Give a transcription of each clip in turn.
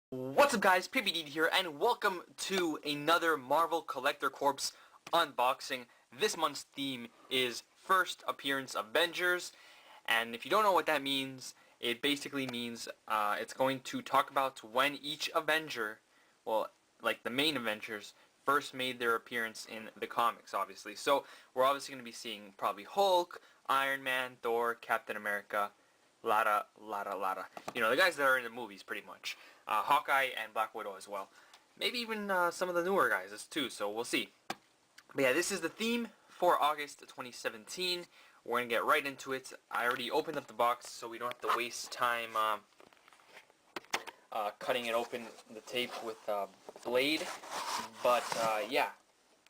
What's up guys, PPD here, and welcome to another Marvel Collector Corps unboxing. This month's theme is First Appearance Avengers, and if you don't know what that means, it basically means it's going to talk about when each Avenger, well, like the main Avengers, first made their appearance in the comics, obviously. So we're obviously going to be seeing probably Hulk, Iron Man, Thor, Captain America, lotta. You know, the guys that are in the movies, pretty much. Hawkeye and Black Widow as well. Maybe even some of the newer guys too, so we'll see. But yeah, this is the theme for August 2017. We're going to get right into it. I already opened up the box, so we don't have to waste time cutting it open, the tape with a blade. But yeah,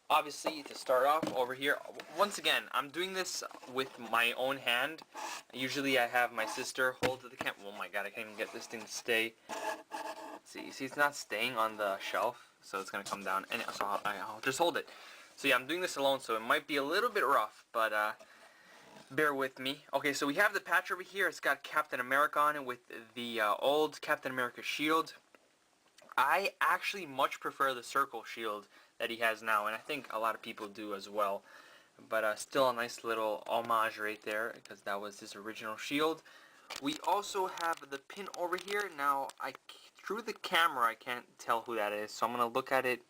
obviously, to start off over here, once again, I'm doing this with my own hand. Usually I have my sister hold the camera. Oh my god, I can't even get this thing to stay. See, it's not staying on the shelf, so it's going to come down. And so I'll just hold it. So yeah, I'm doing this alone, so it might be a little bit rough, but bear with me. Okay, so we have the patch over here. It's got Captain America on it with the old Captain America shield. I actually much prefer the circle shield that he has now, and I think a lot of people do as well. But still a nice little homage right there, because that was his original shield. We also have the pin over here. Now, through the camera, I can't tell who that is, so I'm gonna look at it.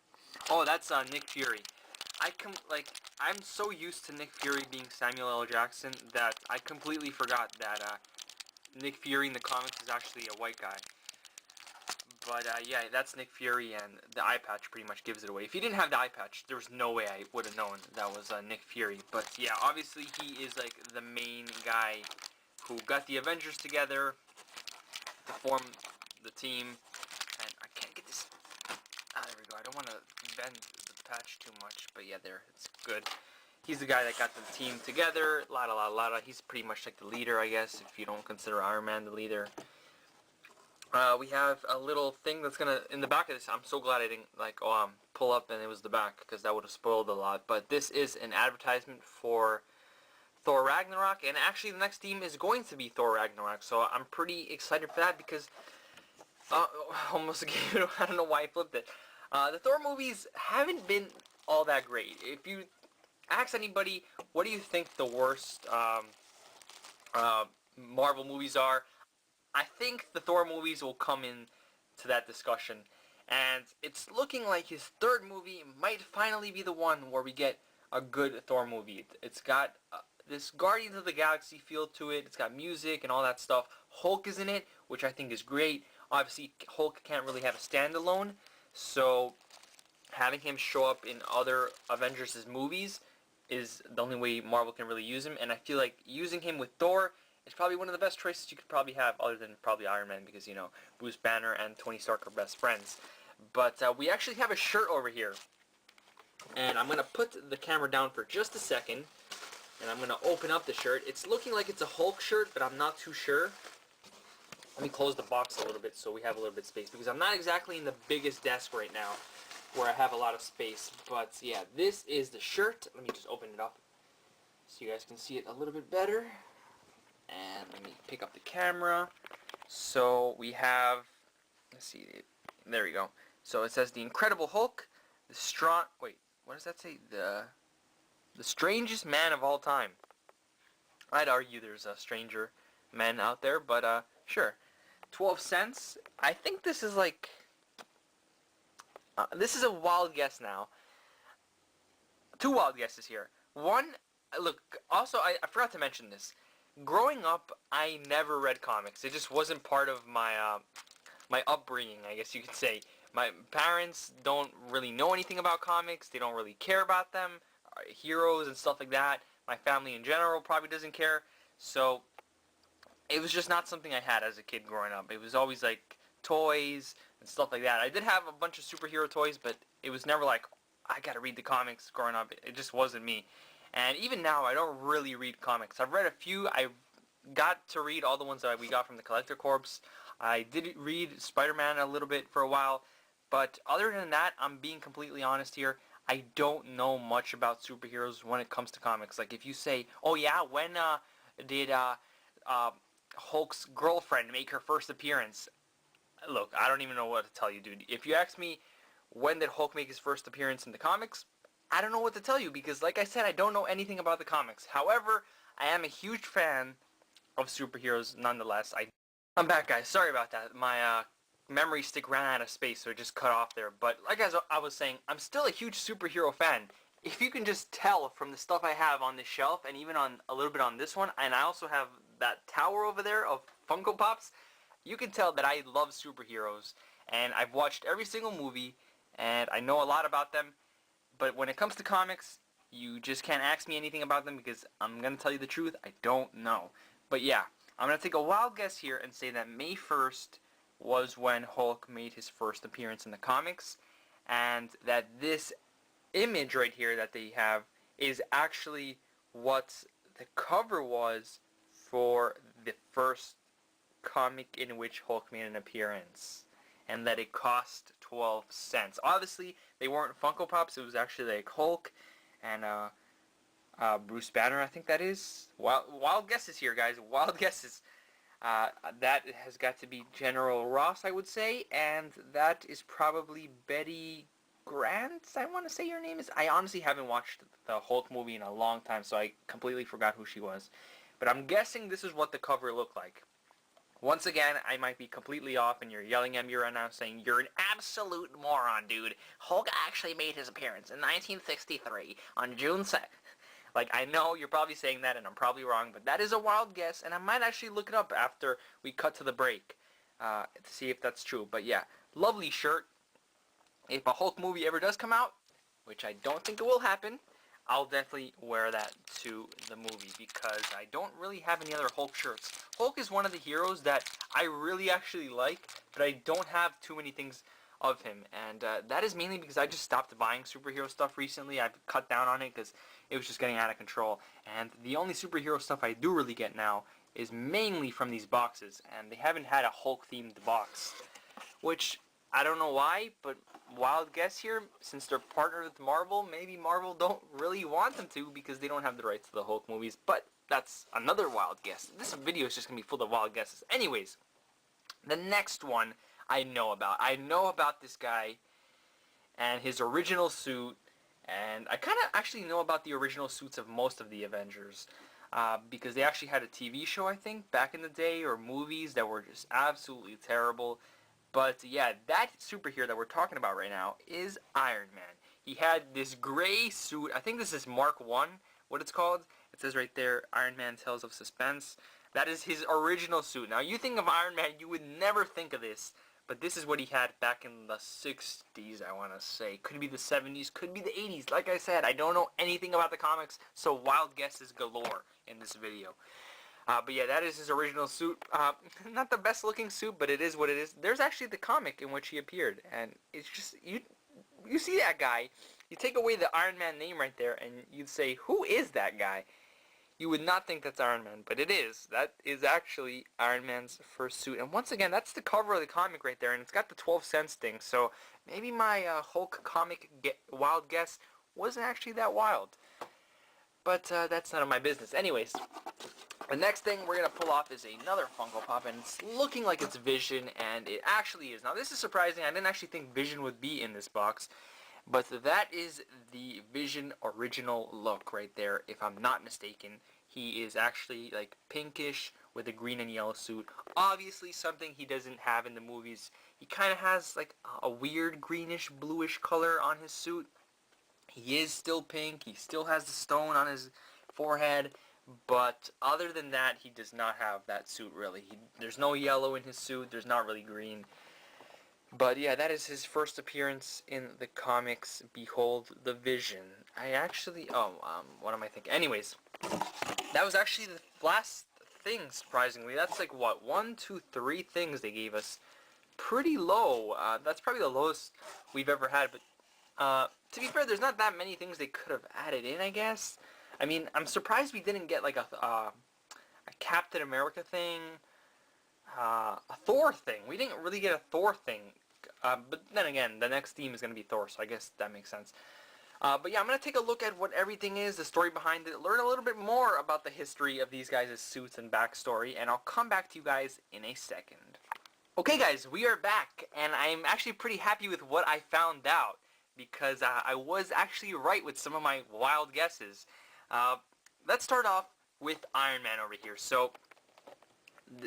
Oh, that's Nick Fury. I'm so used to Nick Fury being Samuel L. Jackson that I completely forgot that Nick Fury in the comics is actually a white guy. But yeah, that's Nick Fury, and the eye patch pretty much gives it away. If he didn't have the eye patch, there was no way I would have known that was Nick Fury. But yeah, obviously he is like the main guy who got the Avengers together to form the team. And I can't get this. Ah, there we go. I don't want to bend the patch too much, but yeah, there, it's good. He's the guy that got the team together. Lotta. He's pretty much like the leader, I guess, if you don't consider Iron Man the leader. We have a little thing that's gonna, in the back of this, I'm so glad I didn't, pull up and it was the back, because that would have spoiled a lot. But this is an advertisement for Thor Ragnarok, and actually the next theme is going to be Thor Ragnarok, so I'm pretty excited for that, because, almost gave it, I don't know why I flipped it. The Thor movies haven't been all that great. If you ask anybody, what do you think the worst, Marvel movies are, I think the Thor movies will come in to that discussion, and it's looking like his third movie might finally be the one where we get a good Thor movie. It's got this Guardians of the Galaxy feel to it. It's got music and all that stuff. Hulk is in it, which I think is great. Obviously, Hulk can't really have a standalone, so having him show up in other Avengers' movies is the only way Marvel can really use him, and I feel like using him with Thor, it's probably one of the best choices you could probably have, other than probably Iron Man, because, you know, Bruce Banner and Tony Stark are best friends. But we actually have a shirt over here. And I'm going to put the camera down for just a second. And I'm going to open up the shirt. It's looking like it's a Hulk shirt, but I'm not too sure. Let me close the box a little bit so we have a little bit of space, because I'm not exactly in the biggest desk right now where I have a lot of space. But yeah, this is the shirt. Let me just open it up so you guys can see it a little bit better. And let me pick up the camera. So we have, let's see, there we go. So it says the Incredible Hulk, the wait, what does that say? The strangest man of all time. I'd argue there's a stranger men out there, but sure. 12 cents. I think this is like, this is a wild guess now. Two wild guesses here. One, look, also I forgot to mention this. Growing up, I never read comics. It just wasn't part of my my upbringing, I guess you could say. My parents don't really know anything about comics. They don't really care about them, heroes and stuff like that. My family in general probably doesn't care. So it was just not something I had as a kid growing up. It was always like toys and stuff like that. I did have a bunch of superhero toys, but it was never like, I gotta read the comics growing up. It just wasn't me. And even now, I don't really read comics. I've read a few. I got to read all the ones that we got from the Collector Corps. I did read Spider-Man a little bit for a while. But other than that, I'm being completely honest here. I don't know much about superheroes when it comes to comics. Like if you say, oh yeah, when did Hulk's girlfriend make her first appearance? Look, I don't even know what to tell you, dude. If you ask me when did Hulk make his first appearance in the comics, I don't know what to tell you because, like I said, I don't know anything about the comics. However, I am a huge fan of superheroes nonetheless. I'm back, guys. Sorry about that. My memory stick ran out of space, so it just cut off there. But like as I was saying, I'm still a huge superhero fan. If you can just tell from the stuff I have on this shelf, and even on a little bit on this one, and I also have that tower over there of Funko Pops, you can tell that I love superheroes. And I've watched every single movie, and I know a lot about them. But when it comes to comics, you just can't ask me anything about them because I'm going to tell you the truth, I don't know. But yeah, I'm going to take a wild guess here and say that May 1st was when Hulk made his first appearance in the comics, and that this image right here that they have is actually what the cover was for the first comic in which Hulk made an appearance, and that it cost 12 cents. Obviously, they weren't Funko Pops. It was actually like Hulk and Bruce Banner, I think that is. Wild guesses here, guys. Wild guesses. That has got to be General Ross, I would say, and that is probably Betty Grant, I want to say your name is. I honestly haven't watched the Hulk movie in a long time, so I completely forgot who she was. But I'm guessing this is what the cover looked like. Once again, I might be completely off, and you're yelling at me right now saying, "You're an absolute moron, dude. Hulk actually made his appearance in 1963 on June 2nd. Like, I know you're probably saying that, and I'm probably wrong, but that is a wild guess, and I might actually look it up after we cut to the break to see if that's true. But yeah, lovely shirt. If a Hulk movie ever does come out, which I don't think it will happen, I'll definitely wear that to the movie because I don't really have any other Hulk shirts. Hulk is one of the heroes that I really actually like, but I don't have too many things of him, and that is mainly because I just stopped buying superhero stuff recently. I've cut down on it because it was just getting out of control, and the only superhero stuff I do really get now is mainly from these boxes, and they haven't had a Hulk-themed box, which I don't know why, but wild guess here, since they're partnered with Marvel, maybe Marvel don't really want them to because they don't have the rights to the Hulk movies, but that's another wild guess. This video is just going to be full of wild guesses. Anyways, the next one I know about. I know about this guy and his original suit, and I kind of actually know about the original suits of most of the Avengers because they actually had a TV show, I think, back in the day, or movies that were just absolutely terrible. But yeah, that superhero that we're talking about right now is Iron Man. He had this gray suit. I think this is Mark 1, what it's called. It says right there, Iron Man Tales of Suspense. That is his original suit. Now, you think of Iron Man, you would never think of this. But this is what he had back in the 60s, I want to say. Could be the 70s, could be the 80s. Like I said, I don't know anything about the comics, so wild guesses galore in this video. But yeah, that is his original suit. Not the best looking suit, but it is what it is. There's actually the comic in which he appeared, and it's just, you see that guy, you take away the Iron Man name right there, and you'd say, who is that guy? You would not think that's Iron Man, but it is. That is actually Iron Man's first suit. And once again, that's the cover of the comic right there, and it's got the 12 cents thing, so maybe my Hulk comic wild guess wasn't actually that wild. But that's none of my business. Anyways, the next thing we're going to pull off is another Funko Pop, and it's looking like it's Vision, and it actually is. Now, this is surprising. I didn't actually think Vision would be in this box, but that is the Vision original look right there, if I'm not mistaken. He is actually like pinkish with a green and yellow suit. Obviously something he doesn't have in the movies. He kind of has like a weird greenish bluish color on his suit. He is still pink. He still has the stone on his forehead. But other than that, he does not have that suit really. There's no yellow in his suit. There's not really green. But yeah, that is his first appearance in the comics. Behold the Vision. I actually, what am I thinking? Anyways, that was actually the last thing, surprisingly. That's like, what, 1, 2, 3 things they gave us. Pretty low. That's probably the lowest we've ever had. But to be fair, there's not that many things they could have added in, I guess. I mean, I'm surprised we didn't get like a Captain America thing. A Thor thing. We didn't really get a Thor thing. But then again, the next theme is going to be Thor, so I guess that makes sense. But yeah, I'm going to take a look at what everything is, the story behind it, learn a little bit more about the history of these guys' suits and backstory, and I'll come back to you guys in a second. Okay guys, we are back, and I'm actually pretty happy with what I found out, because I was actually right with some of my wild guesses. Uh, let's start off with Iron Man over here. So,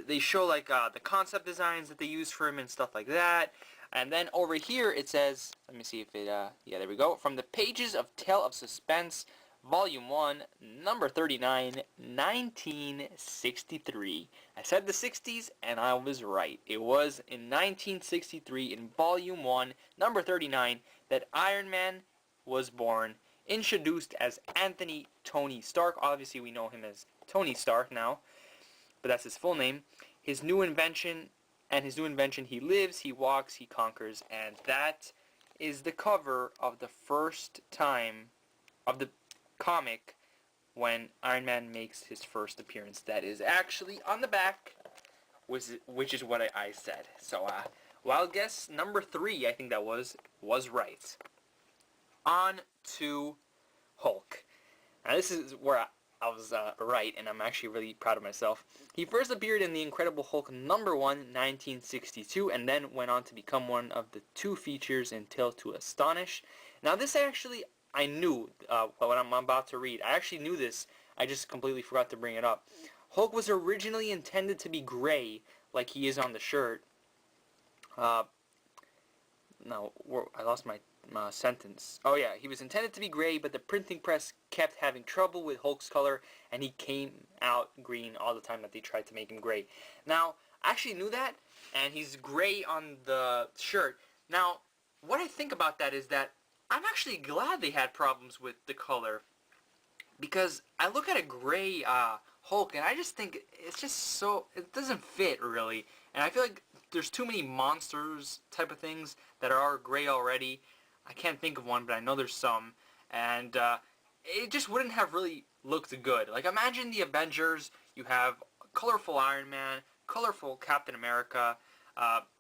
they show like the concept designs that they use for him and stuff like that. And then over here it says, let me see if it, yeah, there we go. From the pages of Tale of Suspense, Volume 1, number 39, 1963. I said the 60s, and I was right. It was in 1963, in Volume 1, number 39, that Iron Man was born, introduced as Anthony Tony Stark. Obviously, we know him as Tony Stark now, but that's his full name. His new invention, he lives, he walks, he conquers, and that is the cover of the first time of the comic when Iron Man makes his first appearance. That is actually on the back, which is what I said. So, wild guess number 3, I think that was right. On to Hulk. Now this is where I was right, and I'm actually really proud of myself. He first appeared in The Incredible Hulk number 1, 1962, and then went on to become one of the 2 features in Tale to Astonish. Now this actually, I knew what I'm about to read. I actually knew this, I just completely forgot to bring it up. Hulk was originally intended to be gray, like he is on the shirt. No, I lost my sentence. Oh yeah, he was intended to be gray, but the printing press kept having trouble with Hulk's color, and he came out green all the time that they tried to make him gray. Now, I actually knew that, and he's gray on the shirt. Now, what I think about that is that I'm actually glad they had problems with the color, because I look at a gray Hulk, and I just think it's just so, it doesn't fit really, and I feel like there's too many monsters type of things that are gray already. I can't think of one, but I know there's some, and it just wouldn't have really looked good. Like, imagine the Avengers. You have colorful Iron Man, colorful Captain America.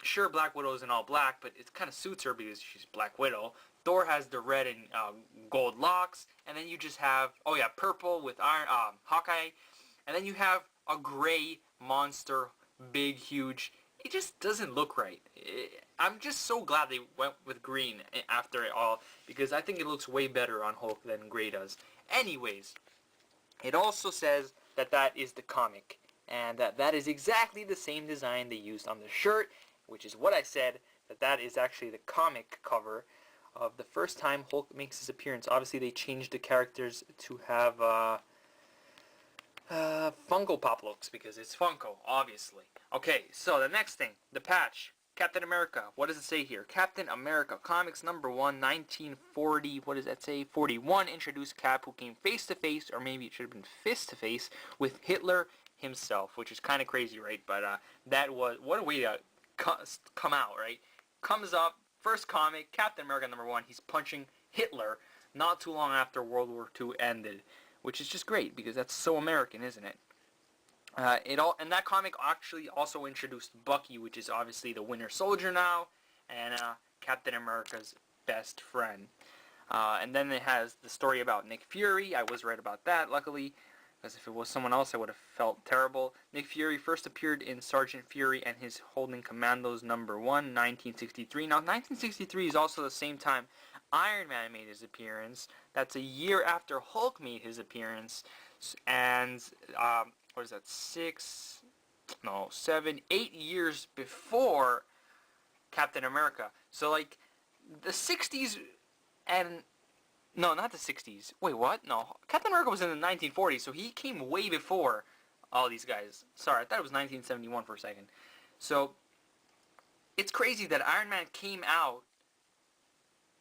Sure, Black Widow's in all black, but it kind of suits her because she's Black Widow. Thor has the red and gold locks, and then you just have, oh yeah, purple with Hawkeye, and then you have a gray monster, big, huge. It just doesn't look right. I'm just so glad they went with green after it all, because I think it looks way better on Hulk than gray does. Anyways, it also says that that is the comic, and that is exactly the same design they used on the shirt, which is what I said, that is actually the comic cover of the first time Hulk makes his appearance. Obviously, they changed the characters to have Funko Pop looks, because it's Funko, obviously. Okay, so the next thing, the patch. Captain America. What does it say here? Captain America Comics number 1, 1940, what does that say? 41, introduced Cap, who came face to face, or maybe it should have been fist to face, with Hitler himself, which is kind of crazy, right? But that was, what a way to come out, right? Comes up, first comic, Captain America number 1, he's punching Hitler not too long after World War II ended, which is just great, because that's so American, isn't it? And that comic actually also introduced Bucky, which is obviously the Winter Soldier now, and Captain America's best friend. And then it has the story about Nick Fury. I was right about that, luckily, because if it was someone else, I would have felt terrible. Nick Fury first appeared in Sergeant Fury and His Holding Commandos number 1, 1963. Now, 1963 is also the same time Iron Man made his appearance. That's a year after Hulk made his appearance, and what is that, 8 years before Captain America. So, like, the 60s and, no, not the 60s. Wait, what? No, Captain America was in the 1940s, so he came way before all these guys. Sorry, I thought it was 1971 for a second. So, it's crazy that Iron Man came out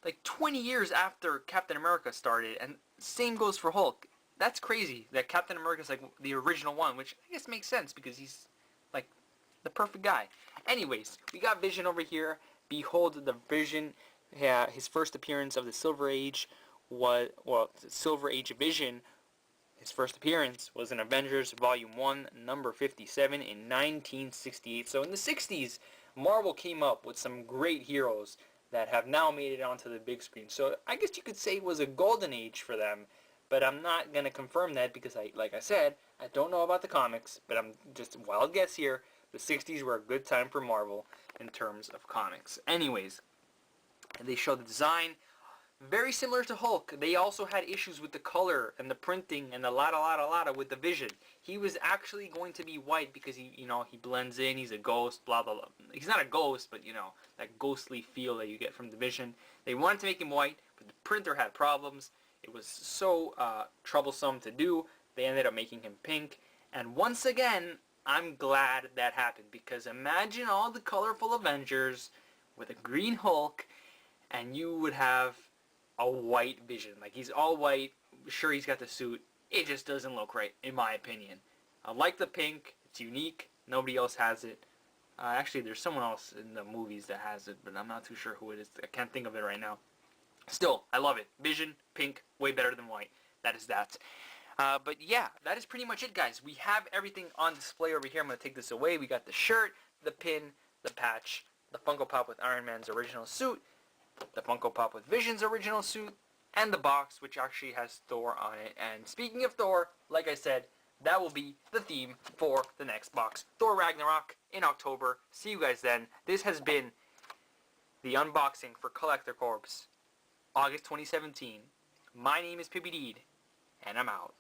like 20 years after Captain America started, and same goes for Hulk. That's crazy that Captain America's like the original one, which I guess makes sense because he's like the perfect guy. Anyways, we got Vision over here. Behold the Vision. Yeah, his first appearance of the Silver Age was, well, Silver Age Vision, his first appearance was in Avengers Volume 1, number 57 in 1968. So in the 60s, Marvel came up with some great heroes that have now made it onto the big screen. So I guess you could say it was a golden age for them. But I'm not going to confirm that because, like I said, I don't know about the comics, but I'm just a wild guess here. The 60s were a good time for Marvel in terms of comics. Anyways, they show the design. Very similar to Hulk. They also had issues with the color and the printing and the lotta with the Vision. He was actually going to be white because he blends in. He's a ghost, blah, blah, blah. He's not a ghost, but, that ghostly feel that you get from the Vision. They wanted to make him white, but the printer had problems. It was so troublesome to do. They ended up making him pink. And once again, I'm glad that happened because imagine all the colorful Avengers with a green Hulk, and you would have a white Vision. Like, he's all white. Sure, he's got the suit. It just doesn't look right, in my opinion. I like the pink. It's unique. Nobody else has it. Actually, there's someone else in the movies that has it, but I'm not too sure who it is. I can't think of it right now. Still, I love it. Vision, pink, way better than white. That is that. But yeah, that is pretty much it, guys. We have everything on display over here. I'm going to take this away. We got the shirt, the pin, the patch, the Funko Pop with Iron Man's original suit, the Funko Pop with Vision's original suit, and the box, which actually has Thor on it. And speaking of Thor, like I said, that will be the theme for the next box. Thor Ragnarok in October. See you guys then. This has been the unboxing for Collector Corps, August 2017. My name is Pippi Deed, and I'm out.